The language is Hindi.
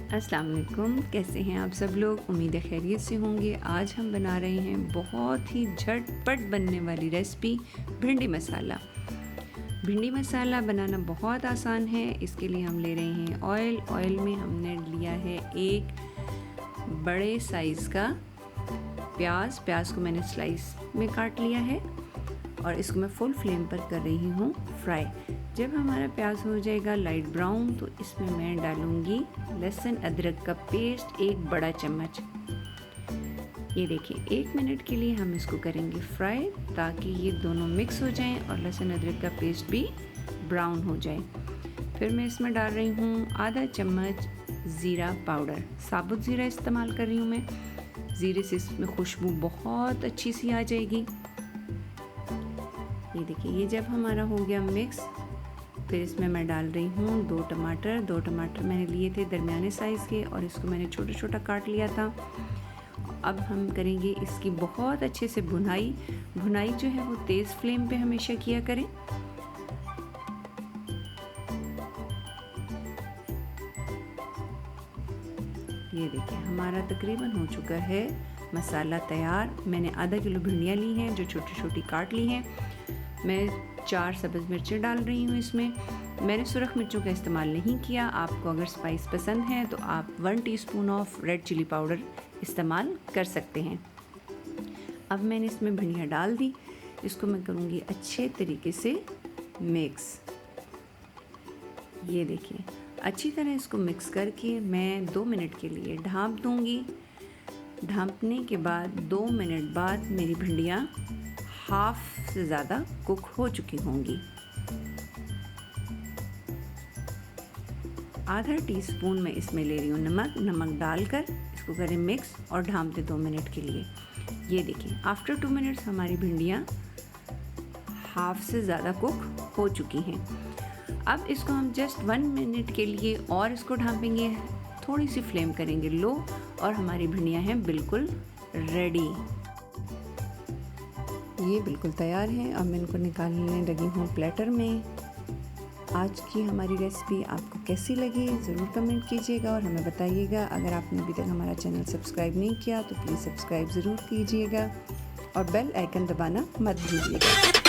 अस्सलाम वालेकुम, कैसे हैं आप सब लोग। उम्मीद है खैरियत से होंगे। आज हम बना रहे हैं बहुत ही झटपट बनने वाली रेसिपी भिंडी मसाला। भिंडी मसाला बनाना बहुत आसान है। इसके लिए हम ले रहे हैं ऑयल में हमने लिया है एक बड़े साइज़ का प्याज को मैंने स्लाइस में काट लिया है और इसको मैं फुल फ्लेम पर कर रही हूँ फ्राई। जब हमारा प्याज हो जाएगा लाइट ब्राउन तो इसमें मैं डालूँगी लहसुन अदरक का पेस्ट एक बड़ा चम्मच। ये देखिए 1 मिनट के लिए हम इसको करेंगे फ्राई ताकि ये दोनों मिक्स हो जाएं और लहसुन अदरक का पेस्ट भी ब्राउन हो जाए। फिर मैं इसमें डाल रही हूँ आधा चम्मच ज़ीरा पाउडर। साबुत ज़ीरा इस्तेमाल कर रही हूँ मैं। ज़ीरे से इसमें खुशबू बहुत अच्छी सी आ जाएगी। ये देखिए ये जब हमारा हो गया मिक्स, फिर इसमें मैं डाल रही हूँ 2 टमाटर मैंने लिए थे दरमियाने साइज़ के और इसको मैंने छोटा छोटा काट लिया था। अब हम करेंगे इसकी बहुत अच्छे से भुनाई जो है वो तेज़ फ्लेम पे हमेशा किया करें। ये देखिए हमारा तकरीबन हो चुका है मसाला तैयार। मैंने आधा किलो भिंडियाँ ली हैं जो छोटी छोटी काट ली हैं। मैं 4 सब्ज़ मिर्चें डाल रही हूँ इसमें। मैंने सुरख मिर्चों का इस्तेमाल नहीं किया। आपको अगर स्पाइस पसंद है तो आप 1 teaspoon of red chilli powder इस्तेमाल कर सकते हैं। अब मैंने इसमें भिंडियाँ डाल दी। इसको मैं करूँगी अच्छे तरीके से मिक्स। ये देखिए अच्छी तरह इसको मिक्स करके मैं 2 मिनट के लिए ढाँप दूँगी। ढाँपने के बाद 2 मिनट बाद मेरी भिंडियाँ हाफ से ज़्यादा कुक हो चुकी होंगी। आधा टीस्पून मैं इसमें ले रही हूँ नमक डालकर इसको करें मिक्स और ढाँप दे 2 मिनट के लिए। ये देखिए आफ्टर 2 मिनट्स हमारी भिंडियाँ हाफ से ज़्यादा कुक हो चुकी हैं। अब इसको हम जस्ट 1 मिनट के लिए और इसको ढाँपेंगे। थोड़ी सी फ्लेम करेंगे लो और हमारी भिंडियाँ हैं बिल्कुल रेडी। ये बिल्कुल तैयार हैं। अब मैं इनको निकालने लगी हूँ प्लेटर में। आज की हमारी रेसिपी आपको कैसी लगी ज़रूर कमेंट कीजिएगा और हमें बताइएगा। अगर आपने अभी तक हमारा चैनल सब्सक्राइब नहीं किया तो प्लीज़ सब्सक्राइब ज़रूर कीजिएगा और बेल आइकन दबाना मत भूलिएगा।